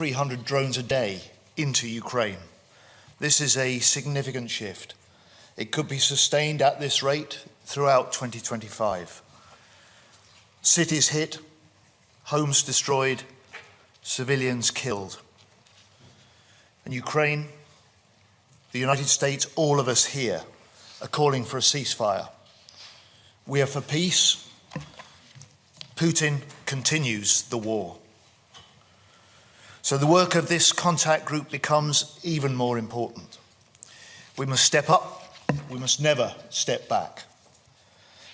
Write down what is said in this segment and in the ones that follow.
300 drones a day into Ukraine. This is a significant shift. It could be sustained at this rate throughout 2025. Cities hit, homes destroyed, civilians killed. And Ukraine, the United States, all of us here are calling for a ceasefire. We are for peace. Putin continues the war. So the work of this contact group becomes even more important. We must step up. We must never step back.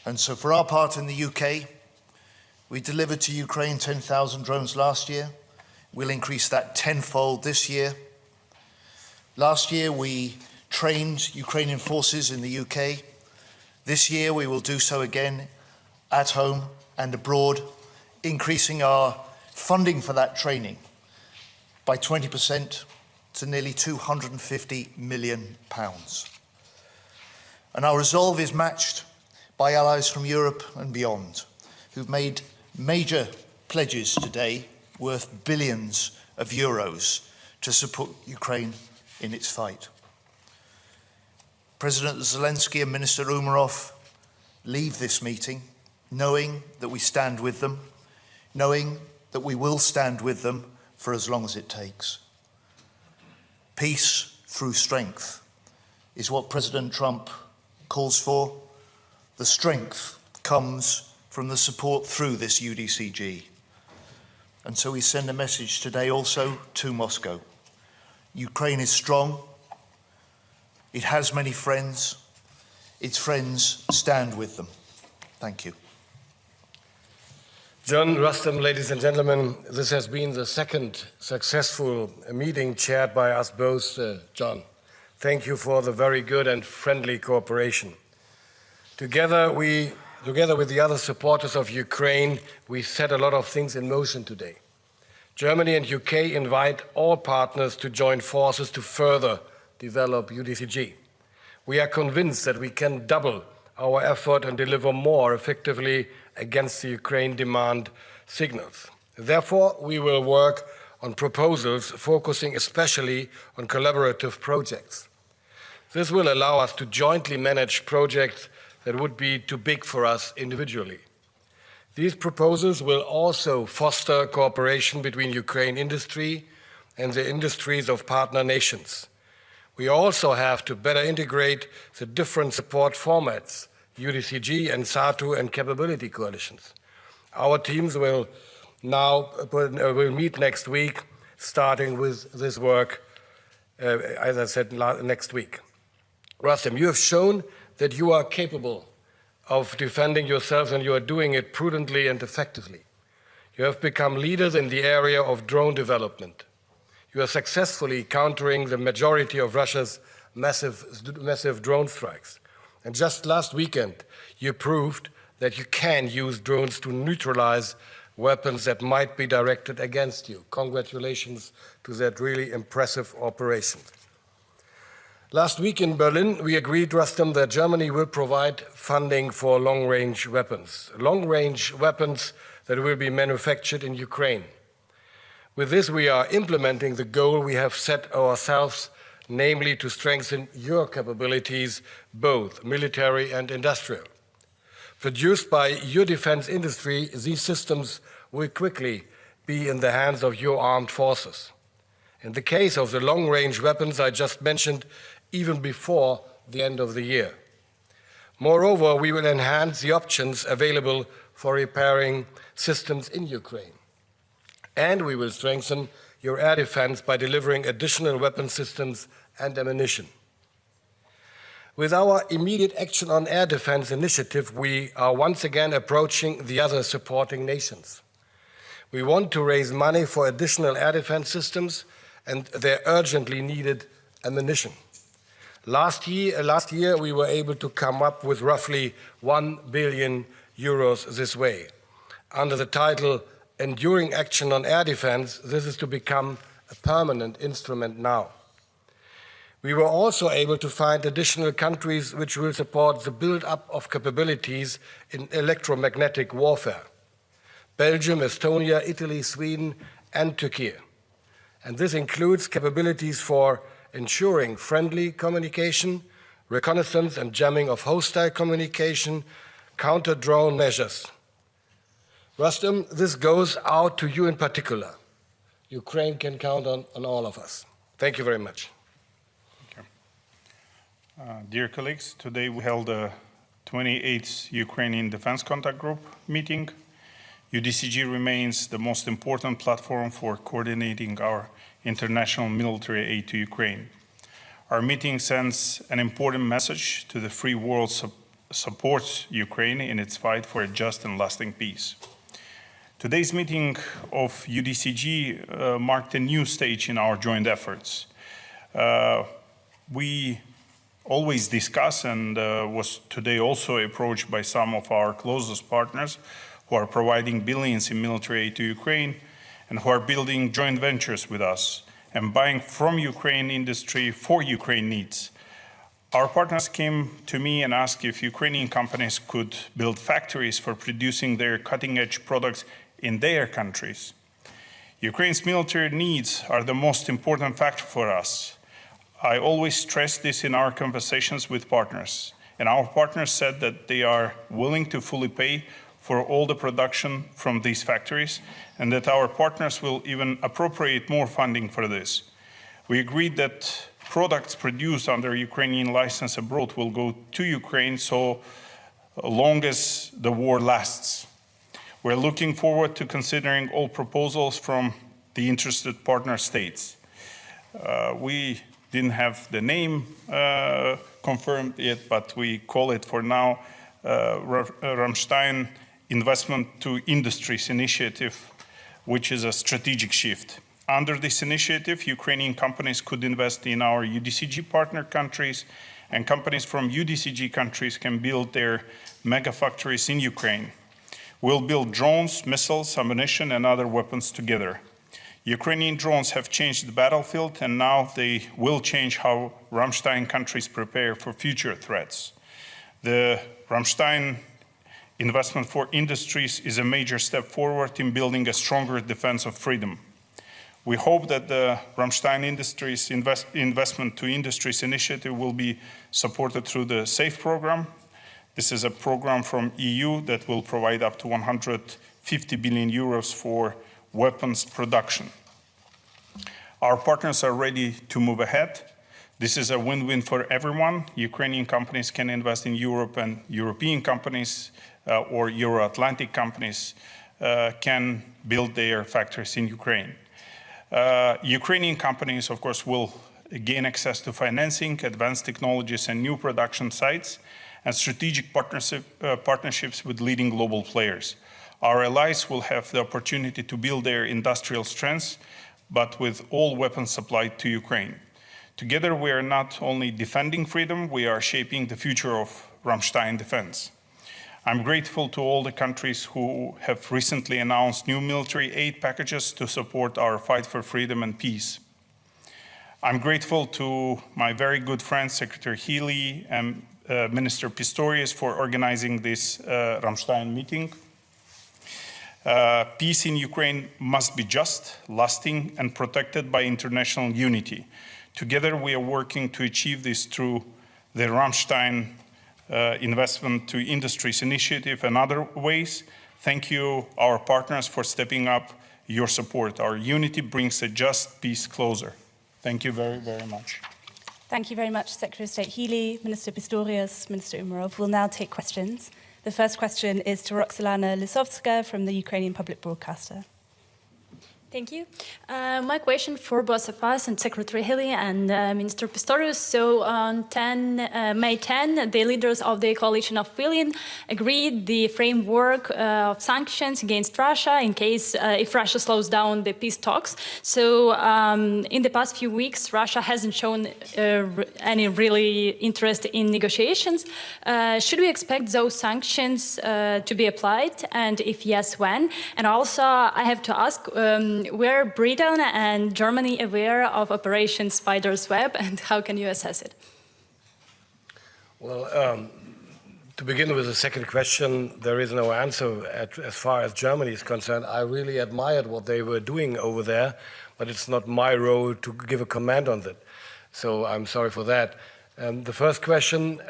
And so for our part in the UK, we delivered to Ukraine 10,000 drones last year. We'll increase that tenfold this year. Last year, we trained Ukrainian forces in the UK. This year, we will do so again at home and abroad, increasing our funding for that training by 20% to nearly £250 million. And our resolve is matched by allies from Europe and beyond, who've made major pledges today worth billions of euros to support Ukraine in its fight. President Zelensky and Minister Umerov leave this meeting knowing that we stand with them, knowing that we will stand with them for as long as it takes. Peace through strength is what President Trump calls for. The strength comes from the support through this UDCG. And so we send a message today also to Moscow. Ukraine is strong. It has many friends. Its friends stand with them. Thank you. John, Rustem, ladies and gentlemen, this has been the second successful meeting chaired by us both, John. Thank you for the very good and friendly cooperation. Together with the other supporters of Ukraine, we set a lot of things in motion today. Germany and UK invite all partners to join forces to further develop UDCG. We are convinced that we can double our effort and deliver more effectively against the Ukraine demand signals. Therefore, we will work on proposals focusing especially on collaborative projects. This will allow us to jointly manage projects that would be too big for us individually. These proposals will also foster cooperation between Ukraine industry and the industries of partner nations. We also have to better integrate the different support formats, UDCG and SATU and capability coalitions. Our teams will meet next week, starting with this work, as I said, next week. Rustem, you have shown that you are capable of defending yourself, and you are doing it prudently and effectively. You have become leaders in the area of drone development. You are successfully countering the majority of Russia's massive drone strikes. And just last weekend, you proved that you can use drones to neutralize weapons that might be directed against you. Congratulations to that really impressive operation. Last week in Berlin, we agreed, Rustem, that Germany will provide funding for long-range weapons that will be manufactured in Ukraine. With this, we are implementing the goal we have set ourselves, namely to strengthen your capabilities, both military and industrial. Produced by your defense industry, these systems will quickly be in the hands of your armed forces. In the case of the long-range weapons I just mentioned, even before the end of the year. Moreover, we will enhance the options available for repairing systems in Ukraine. And we will strengthen your air defense by delivering additional weapon systems and ammunition. With our immediate action on air defense initiative, we are once again approaching the other supporting nations. We want to raise money for additional air defense systems and their urgently needed ammunition. Last year, we were able to come up with roughly €1 billion this way. Under the title Enduring Action on Air Defense, this is to become a permanent instrument now. We were also able to find additional countries which will support the build-up of capabilities in electromagnetic warfare. Belgium, Estonia, Italy, Sweden, and Turkey. And this includes capabilities for ensuring friendly communication, reconnaissance and jamming of hostile communication, counter-drone measures. Rustem, this goes out to you in particular. Ukraine can count on all of us. Thank you very much. Thank you. Dear colleagues, today we held a 28th Ukrainian Defense Contact Group meeting. UDCG remains the most important platform for coordinating our international military aid to Ukraine. Our meeting sends an important message to the free world supports Ukraine in its fight for a just and lasting peace. Today's meeting of UDCG marked a new stage in our joint efforts. We always discuss and was today also approached by some of our closest partners who are providing billions in military aid to Ukraine and who are building joint ventures with us and buying from Ukraine industry for Ukraine needs. Our partners came to me and asked if Ukrainian companies could build factories for producing their cutting-edge products in their countries. Ukraine's military needs are the most important factor for us. I always stress this in our conversations with partners, and our partners said that they are willing to fully pay for all the production from these factories, and that our partners will even appropriate more funding for this. We agreed that products produced under Ukrainian license abroad will go to Ukraine so long as the war lasts. We're looking forward to considering all proposals from the interested partner states. We didn't have the name confirmed yet, but we call it for now Ramstein Investment to Industries Initiative, which is a strategic shift. Under this initiative, Ukrainian companies could invest in our UDCG partner countries, and companies from UDCG countries can build their mega factories in Ukraine. We'll build drones, missiles, ammunition, and other weapons together. Ukrainian drones have changed the battlefield, and now they will change how Ramstein countries prepare for future threats. The Ramstein Investment for Industries is a major step forward in building a stronger defense of freedom. We hope that the Ramstein Industries Investment to Industries initiative will be supported through the SAFE program. This is a program from EU that will provide up to 150 billion euros for weapons production. Our partners are ready to move ahead. This is a win-win for everyone. Ukrainian companies can invest in Europe, and European companies or Euro-Atlantic companies can build their factories in Ukraine. Ukrainian companies, of course, will gain access to financing, advanced technologies, and new production sites, and strategic partnerships with leading global players. Our allies will have the opportunity to build their industrial strengths, but with all weapons supplied to Ukraine. Together, we are not only defending freedom, we are shaping the future of Ramstein defense. I'm grateful to all the countries who have recently announced new military aid packages to support our fight for freedom and peace. I'm grateful to my very good friends, Secretary Healy and Minister Pistorius, for organizing this Ramstein meeting. Peace in Ukraine must be just, lasting, and protected by international unity. Together, we are working to achieve this through the Ramstein Investment to Industries initiative and other ways. Thank you, our partners, for stepping up your support. Our unity brings a just peace closer. Thank you very, very much. Thank you very much, Secretary of State Healy, Minister Pistorius, Minister Umerov. We'll now take questions. The first question is to Roxolana Lisovska from the Ukrainian Public Broadcaster. Thank you. My question for both of us and Secretary Healy and Minister Pistorius. So on May 10, the leaders of the coalition of willing agreed the framework of sanctions against Russia in case if Russia slows down the peace talks. So in the past few weeks, Russia hasn't shown any really interest in negotiations. Should we expect those sanctions to be applied? And if yes, when? And also, I have to ask, were Britain and Germany aware of Operation Spider's Web, and how can you assess it? Well, to begin with the second question, there is no answer as far as Germany is concerned. I really admired what they were doing over there, but it's not my role to give a comment on that. So I'm sorry for that. The first question,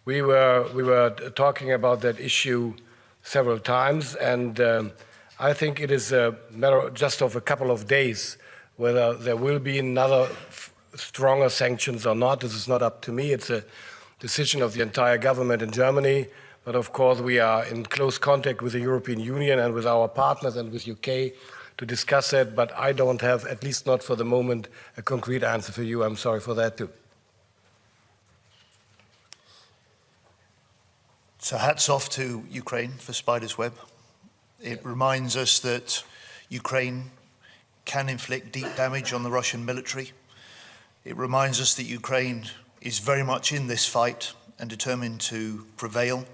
we were talking about that issue several times, and I think it is a matter just of a couple of days whether there will be another stronger sanctions or not. This is not up to me. It's a decision of the entire government in Germany. But of course, we are in close contact with the European Union and with our partners and with UK to discuss that. But I don't have, at least not for the moment, a concrete answer for you. I'm sorry for that too. So hats off to Ukraine for Spider's Web. It reminds us that Ukraine can inflict deep damage on the Russian military. It reminds us that Ukraine is very much in this fight and determined to prevail.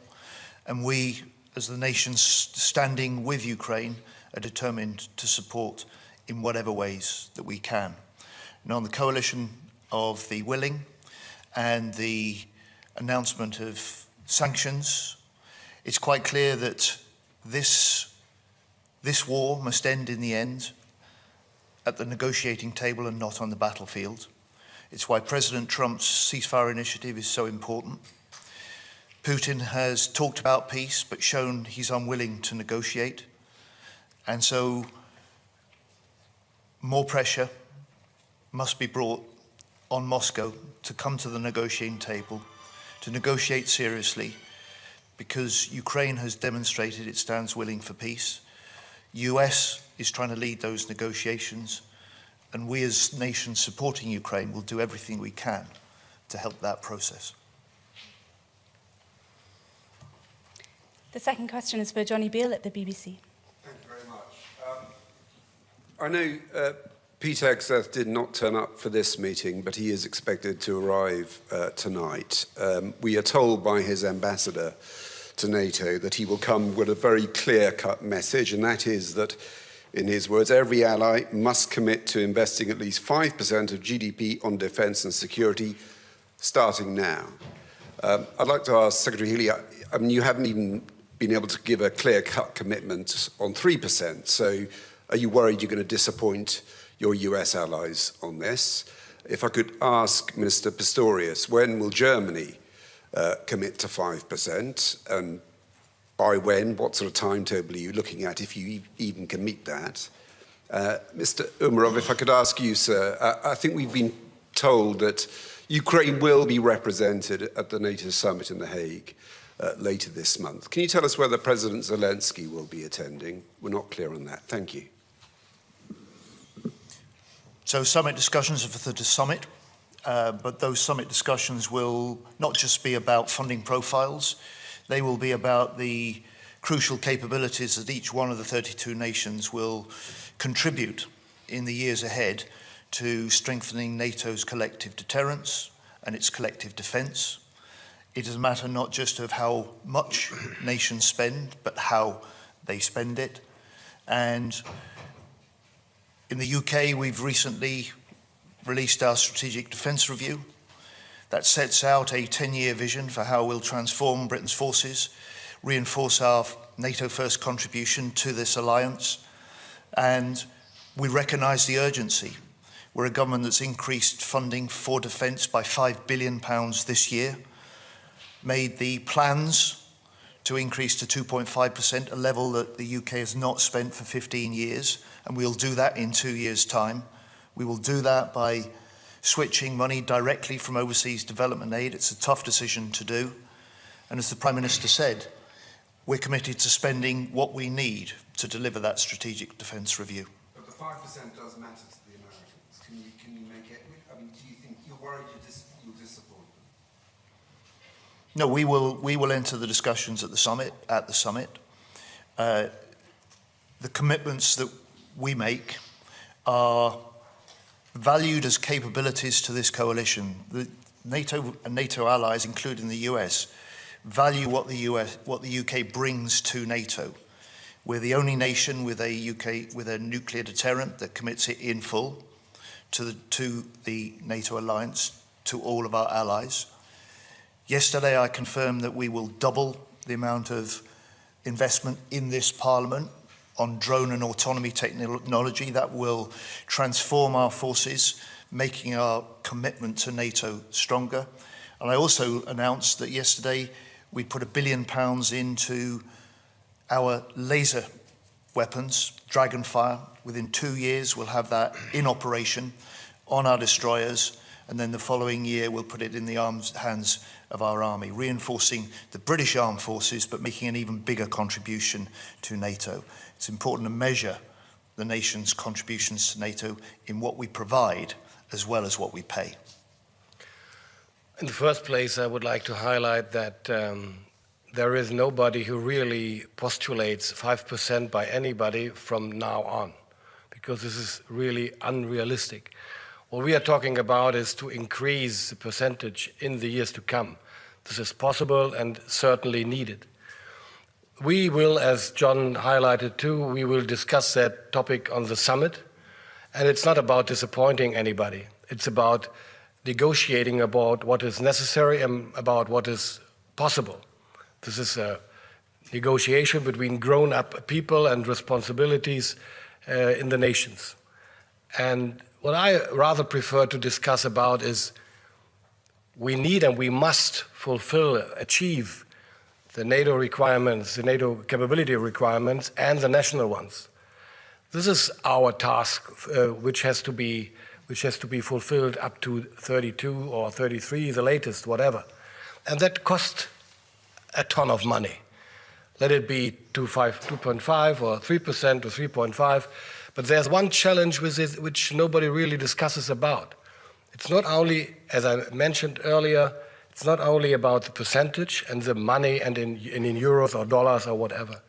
And we, as the nations standing with Ukraine, are determined to support in whatever ways that we can. And on the coalition of the willing and the announcement of sanctions, it's quite clear that this war must end in the end at the negotiating table and not on the battlefield. It's why President Trump's ceasefire initiative is so important. Putin has talked about peace, but shown he's unwilling to negotiate. And so more pressure must be brought on Moscow to come to the negotiating table, to negotiate seriously, because Ukraine has demonstrated it stands willing for peace. US is trying to lead those negotiations, and we as nations supporting Ukraine will do everything we can to help that process. The second question is for Johnny Beale at the BBC. Thank you very much. I know Pete Hegseth did not turn up for this meeting, but he is expected to arrive tonight. We are told by his ambassador to NATO that he will come with a very clear-cut message, and that is that, in his words, every ally must commit to investing at least 5% of GDP on defence and security, starting now. I'd like to ask Secretary Healy, I mean, you haven't even been able to give a clear-cut commitment on 3%, so are you worried you're going to disappoint your US allies on this? If I could ask Minister Pistorius, when will Germany commit to 5%, and by when, what sort of timetable are you looking at if you even can meet that? Mr. Umerov, if I could ask you, sir, I think we've been told that Ukraine will be represented at the NATO summit in The Hague later this month. Can you tell us whether President Zelensky will be attending? We're not clear on that. Thank you. So summit discussions are for the summit. But those summit discussions will not just be about funding profiles, they will be about the crucial capabilities that each one of the 32 nations will contribute in the years ahead to strengthening NATO's collective deterrence and its collective defence. It is a matter not just of how much nations spend, but how they spend it. And in the UK, we've recently released our Strategic Defence Review that sets out a 10-year vision for how we'll transform Britain's forces, reinforce our NATO first contribution to this alliance, and we recognise the urgency. We're a government that's increased funding for defence by £5 billion this year, made the plans to increase to 2.5%, a level that the UK has not spent for 15 years, and we'll do that in 2 years' time. We will do that by switching money directly from overseas development aid. It's a tough decision to do. And as the Prime Minister said, we're committed to spending what we need to deliver that strategic defence review. But the 5% does matter to the Americans. Can you make it? I mean, do you think you're worried you'll disappoint them? No, we will enter the discussions at the summit. The commitments that we make are valued as capabilities to this coalition. The NATO and NATO allies, including the US, value what the UK brings to NATO. We're the only nation with a nuclear deterrent that commits it in full to the NATO alliance, to all of our allies. Yesterday, I confirmed that we will double the amount of investment in this Parliament on drone and autonomy technology that will transform our forces, making our commitment to NATO stronger. And I also announced that yesterday we put £1 billion into our laser weapons, Dragonfire. Within 2 years, we'll have that in operation on our destroyers, and then the following year we'll put it in the hands of our army, reinforcing the British armed forces, but making an even bigger contribution to NATO. It's important to measure the nation's contributions to NATO in what we provide as well as what we pay. In the first place, I would like to highlight that there is nobody who really postulates 5% by anybody from now on, because this is really unrealistic. What we are talking about is to increase the percentage in the years to come. This is possible and certainly needed. We will, as John highlighted too, we will discuss that topic on the summit. And it's not about disappointing anybody. It's about negotiating about what is necessary and about what is possible. This is a negotiation between grown-up people and responsibilities in the nations. And what I rather prefer to discuss about is we need and we must achieve the NATO requirements, the NATO capability requirements, and the national ones. This is our task, which has to be fulfilled up to 32 or 33, the latest, whatever. And that costs a ton of money. Let it be 2.5 or 3% or 3.5. But there's one challenge with it which nobody really discusses about. It's not only, as I mentioned earlier, it's not only about the percentage and the money and in euros or dollars or whatever.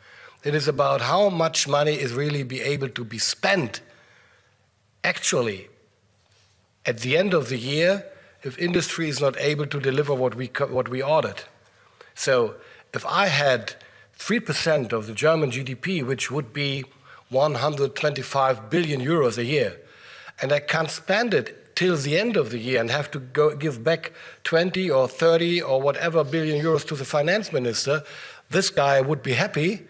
It is about how much money is really be able to be spent actually at the end of the year if industry is not able to deliver what we ordered. So if I had 3% of the German GDP, which would be 125 billion euros a year, and I can't spend it till the end of the year and have to give back 20 or 30 or whatever billion euros to the finance minister, this guy would be happy,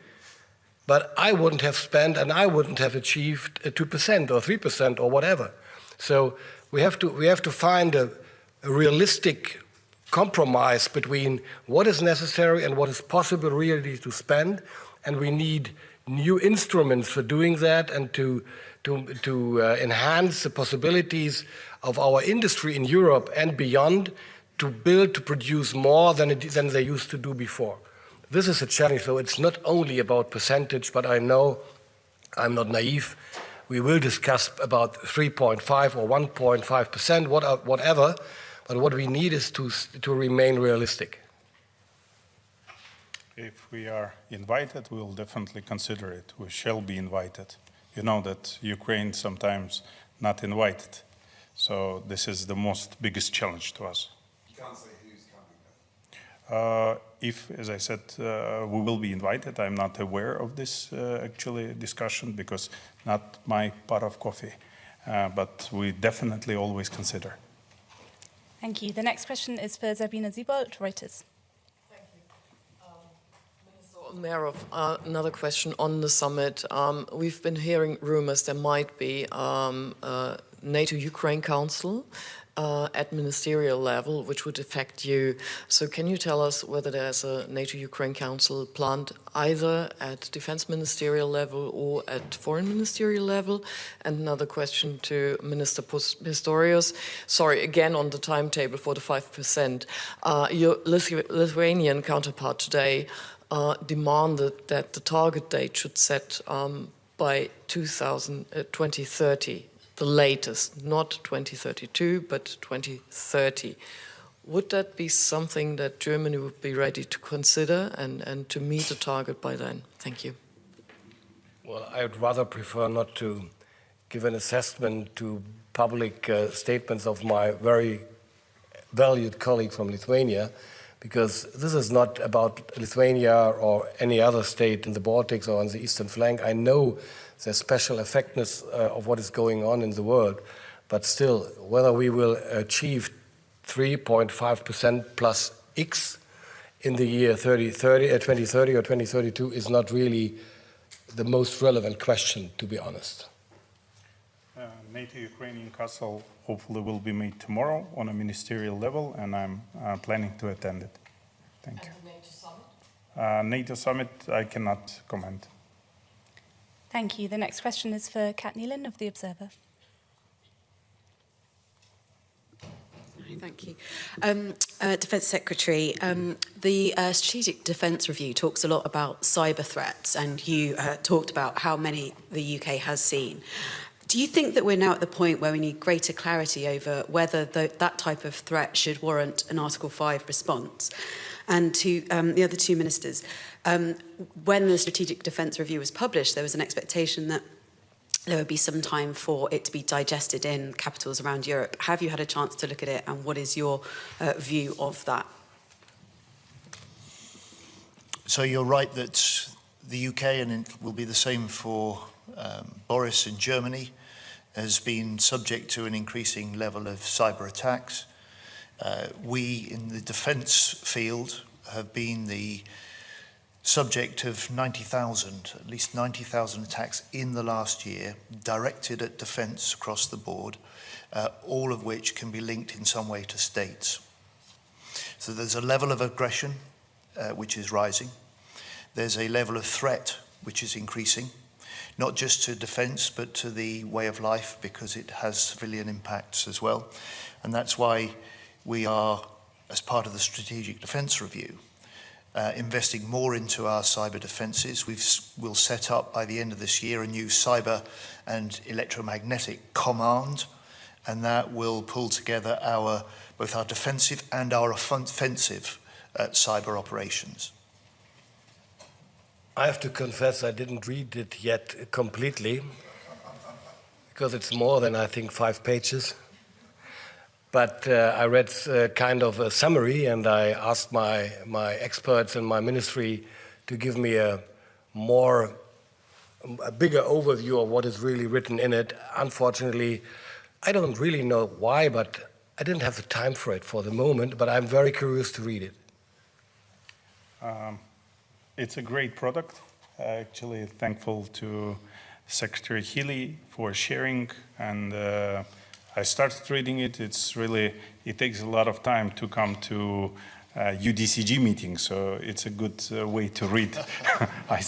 but I wouldn't have spent and I wouldn't have achieved 2% or 3% or whatever. So we have to find a realistic compromise between what is necessary and what is possible really to spend, and we need new instruments for doing that and to enhance the possibilities of our industry in Europe and beyond to produce more than they used to do before. This is a challenge, so it's not only about percentage, but I know I'm not naive. We will discuss about 3.5 or 1.5%, whatever, but what we need is to remain realistic. If we are invited, we will definitely consider it. We shall be invited. You know that Ukraine sometimes not invited. So this is the biggest challenge to us. You can't say who's coming, though. If, as I said, we will be invited, I'm not aware of this actually discussion because not my pot of coffee, but we definitely always consider. Thank you. The next question is for Sabina Siebold, Reuters. Thank you. Minister Umerov, another question on the summit. We've been hearing rumors there might be a NATO-Ukraine Council at ministerial level, which would affect you. So can you tell us whether there's a NATO-Ukraine Council planned either at defense ministerial level or at foreign ministerial level? And another question to Minister Pistorius. Sorry, again on the timetable for the 5%. Your Lithuanian counterpart today demanded that the target date should set by 2030. The latest, not 2032, but 2030. Would that be something that Germany would be ready to consider and to meet the target by then? Thank you. Well, I would rather prefer not to give an assessment to public statements of my very valued colleague from Lithuania, because this is not about Lithuania or any other state in the Baltics or on the eastern flank. I know the special effectiveness of what is going on in the world, but still, whether we will achieve 3.5% plus X in the year 2030 or 2032 is not really the most relevant question, to be honest. NATO Ukrainian Council hopefully will be made tomorrow on a ministerial level, and I'm planning to attend it. Thank you. And the NATO summit? NATO summit, I cannot comment. Thank you. The next question is for Kat Neelan of The Observer. Thank you. Defence Secretary, the Strategic Defence Review talks a lot about cyber threats, and you talked about how many the UK has seen. Do you think that we're now at the point where we need greater clarity over whether that type of threat should warrant an Article 5 response? And to the other two ministers, when the Strategic Defence Review was published, there was an expectation that there would be some time for it to be digested in capitals around Europe. Have you had a chance to look at it, and what is your view of that? So you're right that the UK, and it will be the same for Boris in Germany, has been subject to an increasing level of cyber attacks. We in the defence field have been the subject of 90,000, at least 90,000 attacks in the last year, directed at defence across the board, all of which can be linked in some way to states. So there's a level of aggression which is rising. There's a level of threat which is increasing, not just to defence but to the way of life, because it has civilian impacts as well. And that's why we are, as part of the Strategic Defence Review, investing more into our cyber defences. We'll set up by the end of this year a new cyber and electromagnetic command, and that will pull together both our defensive and our offensive cyber operations. I have to confess I didn't read it yet completely, because it's more than, I think, 5 pages. But I read kind of a summary, and I asked my experts in my ministry to give me a bigger overview of what is really written in it. Unfortunately, I don't really know why, but I didn't have the time for it for the moment, but I'm very curious to read it. It's a great product. Actually, thankful to Secretary Healy for sharing, and I started reading it. It takes a lot of time to come to UDCG meetings, so it's a good way to read. I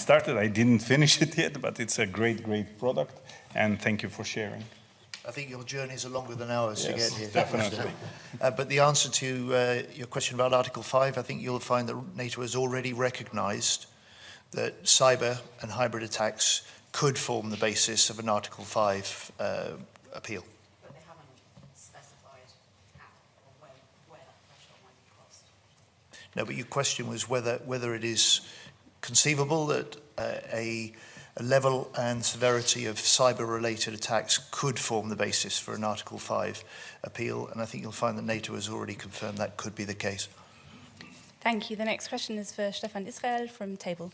didn't finish it yet, but it's a great, great product, and thank you for sharing. I think your journeys are longer than ours to get here. Definitely. But the answer to your question about Article 5, I think you'll find that NATO has already recognised that cyber and hybrid attacks could form the basis of an Article 5 appeal. But they haven't specified how or where that threshold might be crossed. No, but your question was whether it is conceivable that a level and severity of cyber-related attacks could form the basis for an Article 5 appeal, and I think you'll find that NATO has already confirmed that could be the case. Thank you. The next question is for Stefan Israel from Table.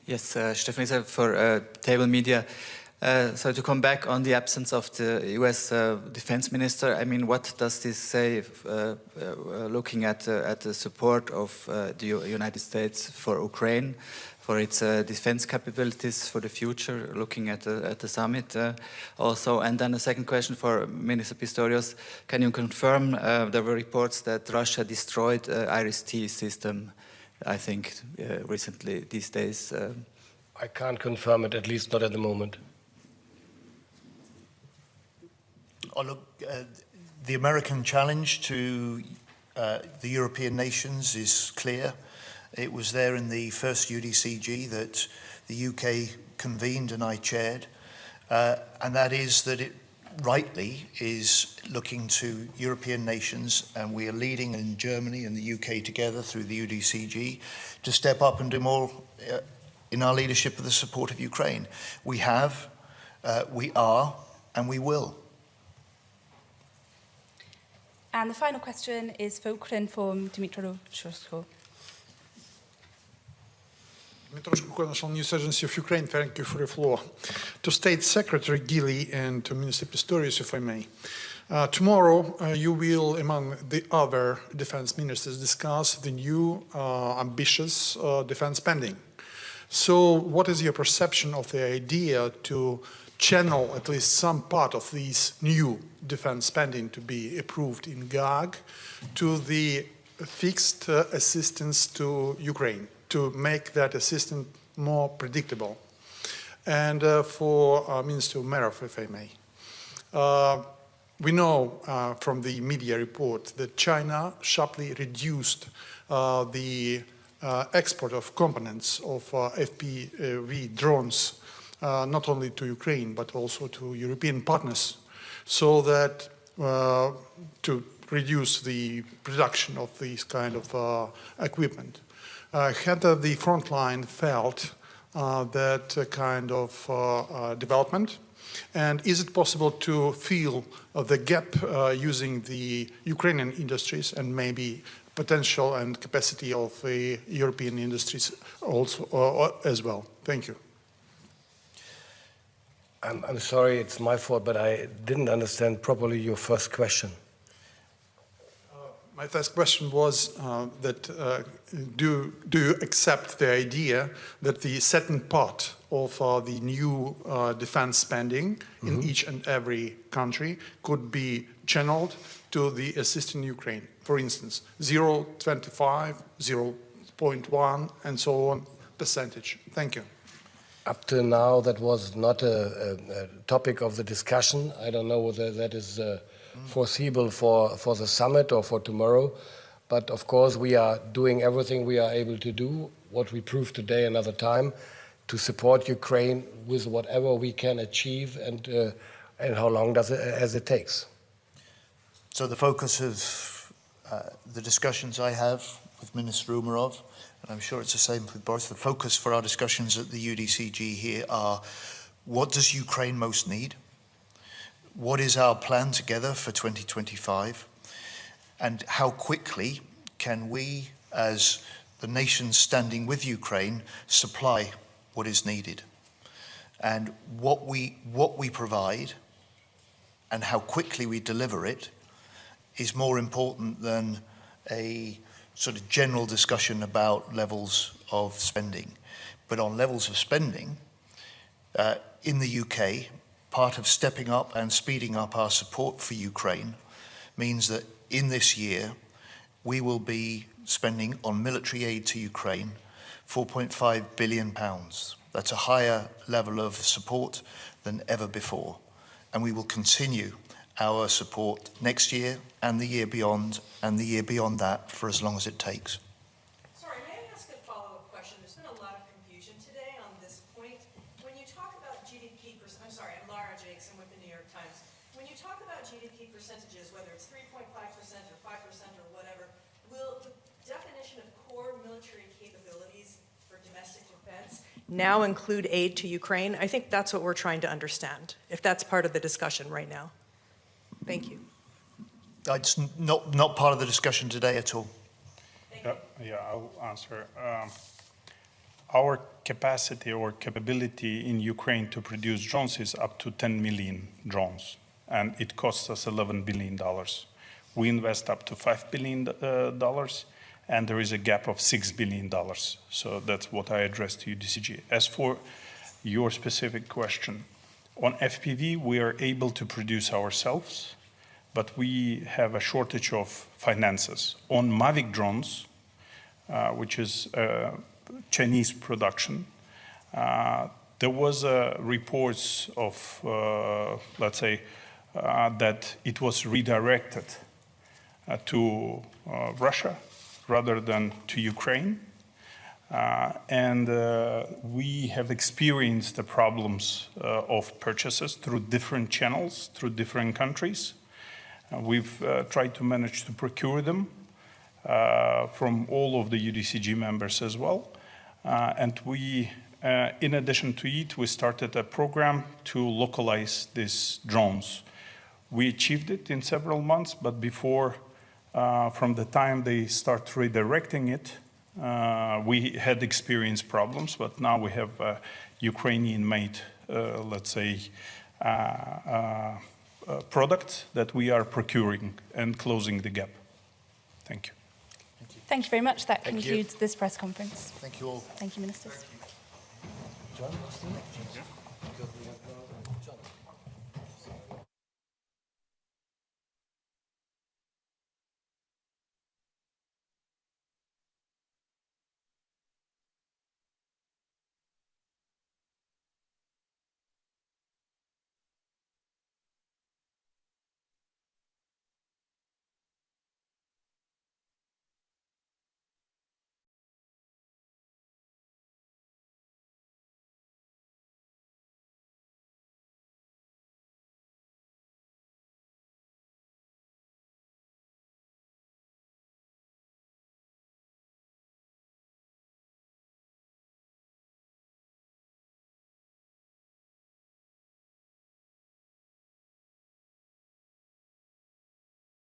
Yes, Stefan Israel for Table Media. So to come back on the absence of the US defense minister, I mean, what does this say looking at the support of the United States for Ukraine, for its defense capabilities for the future, looking at the summit also? And then a second question for Minister Pistorius. Can you confirm there were reports that Russia destroyed IRIS-T system, I think, recently these days? I can't confirm it, at least not at the moment. Oh, look, the American challenge to the European nations is clear. It was there in the first UDCG that the UK convened and I chaired, and that is that it rightly is looking to European nations, and we are leading in Germany and the UK together through the UDCG to step up and do more in our leadership of the support of Ukraine. We have, we are, and we will. And the final question is for Ukraine from Dmytro Shursko. National News Agency of Ukraine, thank you for the floor. To State Secretary Gili and to Minister Pistorius, if I may. Tomorrow, you will, among the other defense ministers, discuss the new ambitious defense spending. So what is your perception of the idea to channel at least some part of these new defense spending to be approved in GAG to the fixed assistance to Ukraine, to make that assistance more predictable? And for Minister Umerov, if I may. We know from the media report that China sharply reduced the export of components of FPV drones, not only to Ukraine, but also to European partners, so that to reduce the production of these kind of equipment. Had the front line felt that kind of development? And is it possible to fill the gap using the Ukrainian industries and maybe potential and capacity of the European industries also as well? Thank you. I'm sorry, it's my fault, but I didn't understand properly your first question. My first question was that do you accept the idea that the certain part of the new defense spending in each and every country could be channeled to the assisting Ukraine? For instance, 0.25, 0.1, and so on percentage. Thank you. Up to now, that was not a topic of the discussion. I don't know whether that is foreseeable for the summit or for tomorrow. But of course, we are doing everything we are able to do, what we proved today another time, to support Ukraine with whatever we can achieve and how long as it takes. So the focus of the discussions I have with Minister Umerov, and I'm sure it's the same with Boris, the focus for our discussions at the UDCG here are what does Ukraine most need? What is our plan together for 2025? And how quickly can we, as the nation standing with Ukraine, supply what is needed? And what we provide and how quickly we deliver it is more important than a sort of general discussion about levels of spending. But on levels of spending, in the UK, part of stepping up and speeding up our support for Ukraine means that in this year, we will be spending on military aid to Ukraine £4.5 billion. That's a higher level of support than ever before. And we will continue our support next year and the year beyond and the year beyond that for as long as it takes. Sorry, may I ask a follow-up question? There's been a lot of confusion today on this point. When you talk about GDP, I'm sorry, I'm Lara Jackson with the New York Times. When you talk about GDP percentages, whether it's 3.5% or 5% or whatever, will the definition of core military capabilities for domestic defense now include aid to Ukraine? I think that's what we're trying to understand, if that's part of the discussion right now. Thank you. It's not part of the discussion today at all. Yeah, I'll answer. Our capacity or capability in Ukraine to produce drones is up to 10 million drones, and it costs us $11 billion. We invest up to $5 billion, and there is a gap of $6 billion. So that's what I addressed to UDCG. As for your specific question, on FPV, we are able to produce ourselves, but we have a shortage of finances. On Mavic drones, which is Chinese production, there was reports of, let's say, that it was redirected to Russia rather than to Ukraine. And we have experienced the problems of purchases through different channels, through different countries. We've tried to manage to procure them from all of the UDCG members as well. And we, in addition to it, we started a program to localize these drones. We achieved it in several months, but before, from the time they start redirecting it, We had experienced problems, but now we have Ukrainian-made, let's say, product that we are procuring and closing the gap. Thank you. Thank you very much. That concludes this press conference. Thank you all. Thank you, ministers. John,